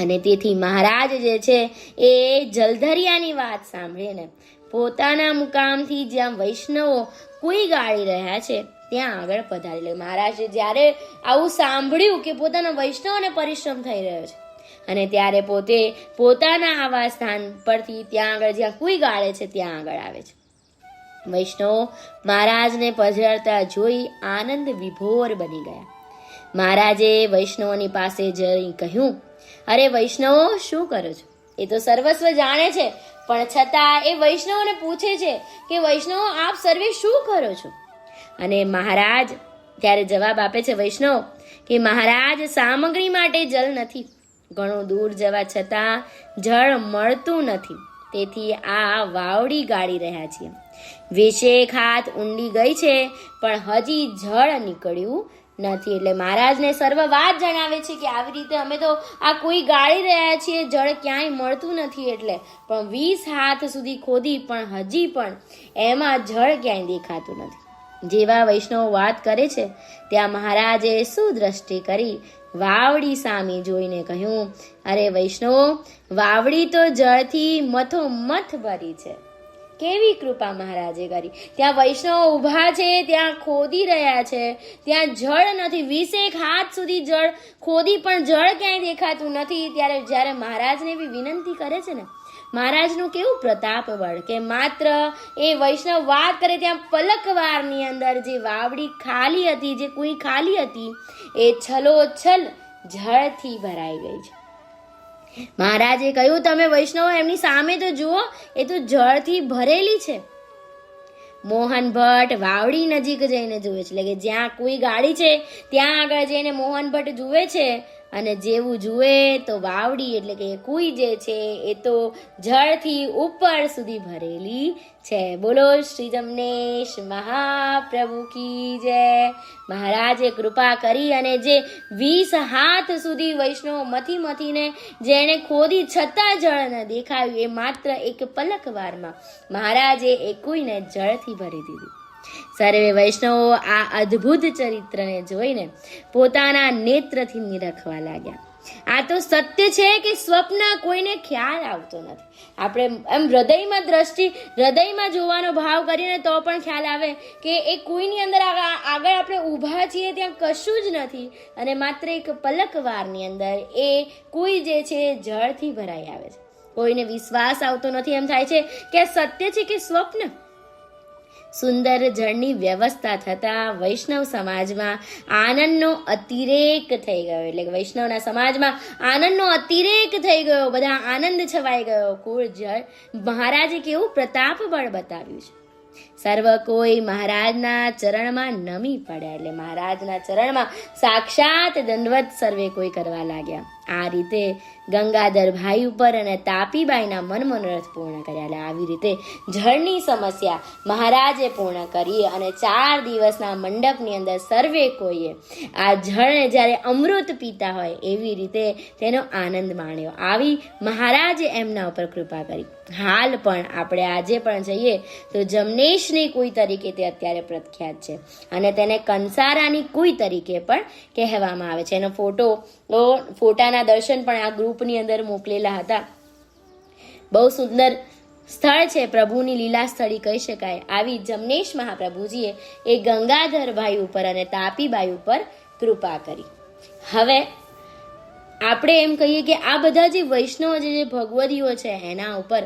અને તેથી મહારાજ જે છે એ જલધરિયાની વાત સાંભળીને પોતાના મુકામથી જ્યાં વૈષ્ણવો કુઈ ગાળી રહ્યા છે ત્યાં આગળ પધારી. મહારાજે જ્યારે આવું સાંભળ્યું કે પોતાના વૈષ્ણવને પરિશ્રમ થઈ રહ્યો છે અને ત્યારે પોતે પોતાના આવા સ્થાન પરથી ત્યાં આગળ જ્યાં કોઈ ગાળે છે ત્યાં આગળ આવે છે. વૈષ્ણવો મહારાજને પધારતા જોઈ આનંદ વિભોર બની ગયા. મહારાજે વૈષ્ણવોની પાસે જઈ કહ્યું, અરે વૈષ્ણવો શું કરો છો? એ તો સર્વસ્વ જાણે છે, પણ છતાં એ વૈષ્ણવોને પૂછે છે કે વૈષ્ણવો આપ સર્વે શું કરો છો? અને મહારાજ ત્યારે જવાબ આપે છે વૈષ્ણવ કે મહારાજ સામગ્રી માટે જલ નથી, ઘણું દૂર જવા છતાં જળ મળતું નથી, તેથી આ વાવડી ગાળી રહ્યા છીએ. 20 હાથ ઊંડી ગઈ છે પણ હજી જળ નીકળ્યું નથી. એટલે મહારાજને સર્વ વાત જણાવે છે કે આવી રીતે અમે તો આ કોઈ ગાળી રહ્યા છીએ, જળ ક્યાંય મળતું નથી, એટલે પણ 20 હાથ સુધી ખોદી પણ હજી પણ એમાં જળ ક્યાંય દેખાતું નથી. જેવા વૈષ્ણવ વાત કરે છે ત્યાં મહારાજે સુદ્રષ્ટિ કરી વાવડી સામે જોઈને કહ્યું, અરે વૈષ્ણવો વાવડી તો જળથી મથોમથ ભરી છે. કેવી કૃપા મહારાજે કરી! ત્યાં વૈષ્ણવ ઊભા છે, ત્યાં ખોદી રહ્યા છે, ત્યાં જળ નથી, 20 હાથ સુધી જળ ખોદી પણ જળ ક્યાંય દેખાતું નથી. ત્યારે જ્યારે મહારાજને બી વિનંતી કરે છે ને, મહારાજનું કેવું પ્રતાપ બળ કે માત્ર એ વૈષ્ણવ વાત કરે ત્યાં પલકવારની અંદર જે વાવડી ખાલી હતી, જે કુઈ ખાલી હતી, એ છલોછલ જળથી ભરાઈ ગઈ છે. મહારાજે કહ્યું, તમે વૈષ્ણવો એમની સામે તો જુઓ, એ તો જળથી ભરેલી છે. મોહન ભટ્ટ વાવડી નજીક જઈને જુએ છે, એટલે કે જ્યાં કોઈ ગાડી છે ત્યાં આગળ જઈને મોહન ભટ્ટ જુએ છે, અને જેવું જુએ તો વાવડી એટલે કે કુઈ જે છે એ તો જળથી ઉપર સુધી ભરેલી છે. બોલો શ્રી જમનેશ મહાપ્રભુ કી જય. મહારાજે કૃપા કરી અને જે 20 હાથ સુધી વૈષ્ણવ મથીને જેને ખોદી છતાં જળ ન દેખાયું, એ માત્ર એક પલકવારમાં મહારાજે એ કુઈને જળથી ભરી દીધી. સર્વે વૈષ્ણવો આ અદ્ભુત ચરિત્રને જોઈને પોતાના નેત્રથી નિરખવા લાગ્યા. આ તો સત્ય છે કે સ્વપ્ન, કોઈને ખ્યાલ આવતો નથી. આપણે એમ હૃદયમાં જોવાનો ભાવ કરીને તો પણ ખ્યાલ આવે કે એ કોઈની અંદર આગળ આપણે ઊભા છીએ ત્યાં કશું જ નથી, અને માત્ર એક પલકવારની અંદર એ કોઈ જે છે જળથી ભરાઈ આવે છે. કોઈને વિશ્વાસ આવતો નથી, એમ થાય છે કે સત્ય છે કે સ્વપ્ન. સુંદર જળની વ્યવસ્થા થતા વૈષ્ણવ સમાજમાં આનંદનો અતિરેક થઈ ગયો. એટલે કે વૈષ્ણવના સમાજમાં આનંદનો અતિરેક થઈ ગયો, બધા આનંદ છવાઈ ગયો. કુળ જળ મહારાજે કેવું પ્રતાપ બળ બતાવ્યું છે. સર્વ કોઈ મહારાજના ચરણમાં નમી પડ્યા, એટલે મહારાજના ચરણમાં સાક્ષાત દંડવત સર્વે કોઈ કરવા લાગ્યા. આ રીતે ગંગાધરભાઈ ઉપર અને તાપીબાઈના મનોરથ પૂર્ણ કર્યા. એટલે આવી રીતે જળની સમસ્યા મહારાજે પૂર્ણ કરી, અને 4 દિવસના મંડપની અંદર સર્વે કોઈએ આ જળને જ્યારે અમૃત પીતા હોય એવી રીતે તેનો આનંદ માણ્યો. આવી મહારાજે એમના ઉપર કૃપા કરી. હાલ પણ આપણે આજે પણ જઈએ તો જમનેશની કુઈ તરીકે તે અત્યારે પ્રખ્યાત છે, અને તેને કંસારાની કુઈ તરીકે પણ કહેવામાં આવે છે. એનો ફોટાના દર્શન પણ આ ગ્રુપની અંદર મોકલેલા હતા. બહુ સુંદર સ્થળ છે, પ્રભુની લીલા સ્થળી કહી શકાય. આવી જમનેશ મહાપ્રભુજીએ એ ગંગાધરભાઈ ઉપર અને તાપીબાઈ ઉપર કૃપા કરી. હવે આપણે એમ કહીએ કે આ બધા જે વૈષ્ણવ જે ભગવદીઓ છે એના ઉપર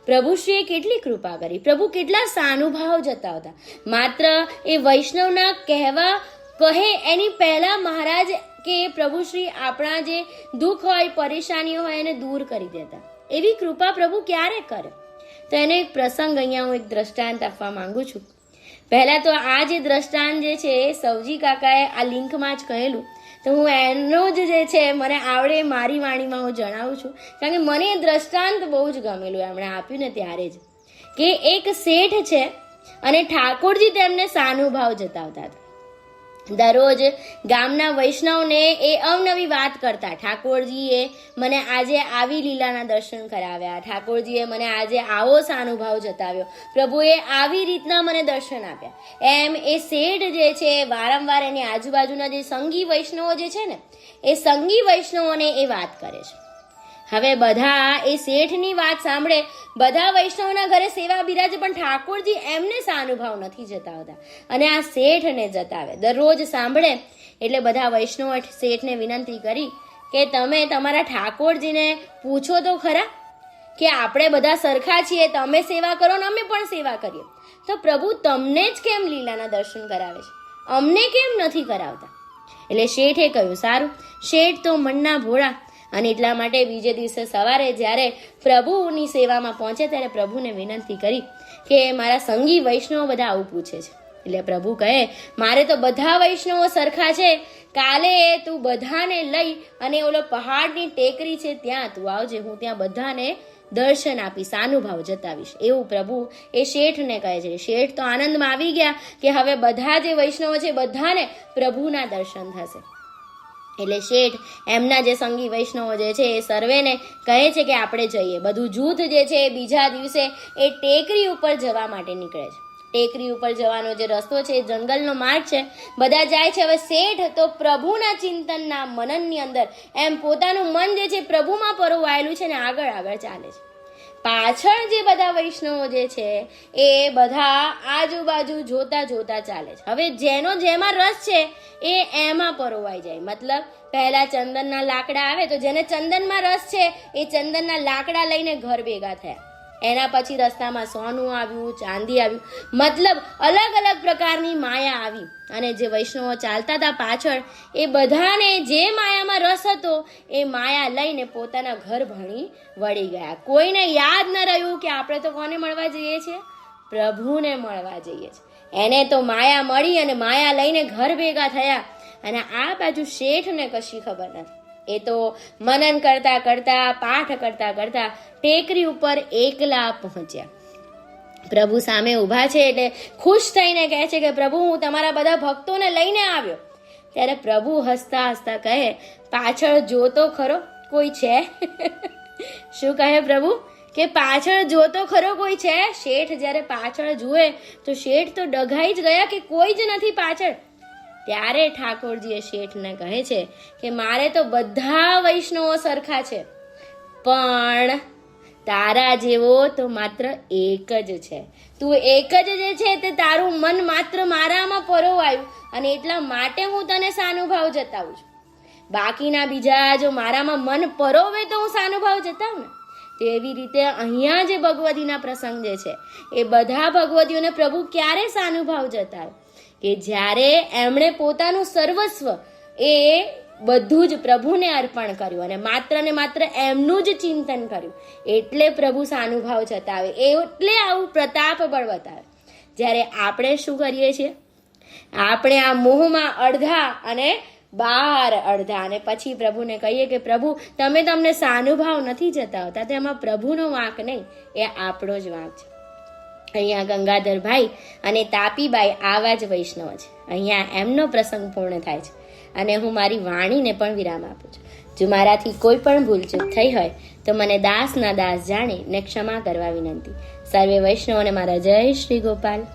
પ્રભુશ્રીએ કેટલી કૃપા કરી, પ્રભુ કેટલા સાનુભાવ જતાવતા. માત્ર એ વૈષ્ણવના કહે એની પહેલા મહારાજ કે પ્રભુશ્રી આપણા જે દુઃખ હોય, પરેશાનીઓ હોય એને દૂર કરી દેતા. એવી કૃપા પ્રભુ ક્યારે કરે? તો એનો એક પ્રસંગ અહીંયા હું એક દ્રષ્ટાંત આપવા માંગુ છું. પહેલા તો આ જે દ્રષ્ટાંત જે છે સવજી કાકાએ આ લિંકમાં જ કહેલું, તો હું એનો જ જે છે મને આવડે મારી વાણીમાં હું જણાવું છું, કારણ કે મને એ દ્રષ્ટાંત બહુ જ ગમેલું એમણે આપ્યું ને ત્યારે જ, કે એક શેઠ છે અને ઠાકોરજી તેમને સાનુભાવ જતાવતા હતા. દરરોજ ગામના વૈષ્ણવને એ અવનવી વાત કરતા, ઠાકોરજીએ મને આજે આવી લીલાના દર્શન કરાવ્યા, ઠાકોરજીએ મને આજે આવો સાનુભાવ જતાવ્યો, પ્રભુએ આવી રીતના મને દર્શન આપ્યા. એમ એ શેઠ જે છે વારંવાર એની આજુબાજુના જે સંગી વૈષ્ણવો જે છે ને એ સંગી વૈષ્ણવોને એ વાત કરે છે. હવે બધા એ શેઠની વાત સાંભળે, બધા વૈષ્ણવના ઘરે સેવા બિરાજે, પણ ઠાકોરજી એમને સાનુભાવ નથી જતાવતા અને આ શેઠને જતાવે. દરરોજ સાંભળે એટલે બધા વૈષ્ણવ શેઠને વિનંતી કરી કે તમે તમારા ઠાકોરજીને પૂછો તો ખરા કે આપણે બધા સરખા છીએ, તમે સેવા કરો ને અમે પણ સેવા કરીએ, તો પ્રભુ તમને જ કેમ લીલાના દર્શન કરાવે છે, અમને કેમ નથી કરાવતા? એટલે શેઠે કહ્યું, સારું, શેઠ તો મનના ભોળા, અને એટલા માટે બીજે દિવસે સવારે જ્યારે પ્રભુની સેવામાં પહોંચે ત્યારે પ્રભુને વિનંતી કરી કે મારા સંગી વૈષ્ણવો બધા આવું પૂછે છે. એટલે પ્રભુ કહે, મારે તો બધા વૈષ્ણવો સરખા છે, કાલે તું બધાને લઈ અને ઓલો પહાડની ટેકરી છે ત્યાં તું આવજે, હું ત્યાં બધાને દર્શન આપીશ, અનુભવ જતાવીશ, એવું પ્રભુ એ શેઠને કહે છે. શેઠ તો આનંદમાં આવી ગયા કે હવે બધા જે વૈષ્ણવો છે બધાને પ્રભુના દર્શન થશે. એટલે શેઠ એમના જે સંગી વૈષ્ણવો જે છે એ સર્વેને કહે છે કે આપણે જઈએ. બધું જૂથ જે છે એ બીજા દિવસે એ ટેકરી ઉપર જવા માટે નીકળે છે. ટેકરી ઉપર જવાનો જે રસ્તો છે એ જંગલનો માર્ગ છે, બધા જાય છે. હવે શેઠ તો પ્રભુના ચિંતનના મનનની અંદર એમ પોતાનું મન જે છે પ્રભુમાં પરોવાયેલું છે ને આગળ આગળ ચાલે છે. પાછળ જે બધા વૈષ્ણવો જે છે એ બધા આજુબાજુ જોતા જોતા ચાલે છે. હવે જેનો જેમાં રસ છે એ એમાં પરોવાઈ જાય. મતલબ પહેલા ચંદનના લાકડા આવે તો જેને ચંદનમાં રસ છે એ ચંદનના લાકડા લઈને ઘર ભેગા થયા. એના પછી રસ્તામાં સોનું આવ્યું, ચાંદી આવ્યું, મતલબ અલગ અલગ પ્રકારની માયા આવી. અને જે વૈષ્ણવો ચાલતા હતા પાછળ એ બધાને જે માયામાં રસ હતો એ માયા લઈને પોતાના ઘર ભણી વળી ગયા. કોઈને યાદ ન રહ્યું કે આપણે તો કોને મળવા જઈએ છીએ? પ્રભુને મળવા જઈએ છીએ. એને તો માયા મળી અને માયા લઈને ઘર ભેગા થયા. અને આ બાજુ શેઠને કશી ખબર નથી. એ તો મનન કરતા કરતા, પાઠ કરતા કરતા ટેકરી ઉપર એકલા પહોંચ્યા. પ્રભુ સામે ઊભા છે એટલે ખુશ થઈને કહે છે કે પ્રભુ હું તમારા બધા ભક્તોને લઈને આવ્યો. ત્યારે પ્રભુ હસતા હસતા કહે, પાછળ જોતો ખરો કોઈ છે? શું કહે પ્રભુ કે પાછળ જોતો ખરો કોઈ છે? શેઠ જ્યારે પાછળ જુએ તો શેઠ તો ડઘાઈ જ ગયા કે કોઈ જ નથી પાછળ. ત્યારે ઠાકોરજીએ શેઠને કહે છે કે મારે તો બધા વૈષ્ણવો સરખા છે, પણ તારા જેવો તો માત્ર એક જ છે. તું એક જ જે છે તે તારું મન માત્ર મારામાં પરોવાયું અને એટલા માટે હું તને સાનુભાવ જતાવું છું. બાકીના બીજા જો મારામાં મન પરોવે તો હું સાનુભાવ જતાવું ને. તેવી રીતે અહીંયા જે ભગવતીના પ્રસંગ જે છે એ બધા ભગવતીઓને પ્રભુ ક્યારે સાનુભાવ જતાવે? કે જ્યારે એમણે પોતાનું સર્વસ્વ એ બધું જ પ્રભુને અર્પણ કર્યું અને માત્ર ને માત્ર એમનું જ ચિંતન કર્યું, એટલે પ્રભુ સાનુભાવ જતાવે, એટલે આવું પ્રતાપ બળ બતાવે. જ્યારે આપણે શું કરીએ છીએ? આપણે આ મોહમાં અડધા અને બહાર અડધા, અને પછી પ્રભુને કહીએ કે પ્રભુ તમે તમને સાનુભાવ નથી જતાવતા, તેમાં પ્રભુનો વાંક નહીં, એ આપણો જ વાંક છે. અહીંયા ગંગાધરભાઈ અને તાપીબાઈ આવા જ વૈષ્ણવ છે. અહીંયા એમનો પ્રસંગ પૂર્ણ થાય છે અને હું મારી વાણીને પણ વિરામ આપું છું. જો મારાથી કોઈ પણ ભૂલચૂક થઈ હોય તો મને દાસના દાસ જાણીને ક્ષમા કરવા વિનંતી. સર્વે વૈષ્ણવોને મારા જય શ્રી ગોપાલ.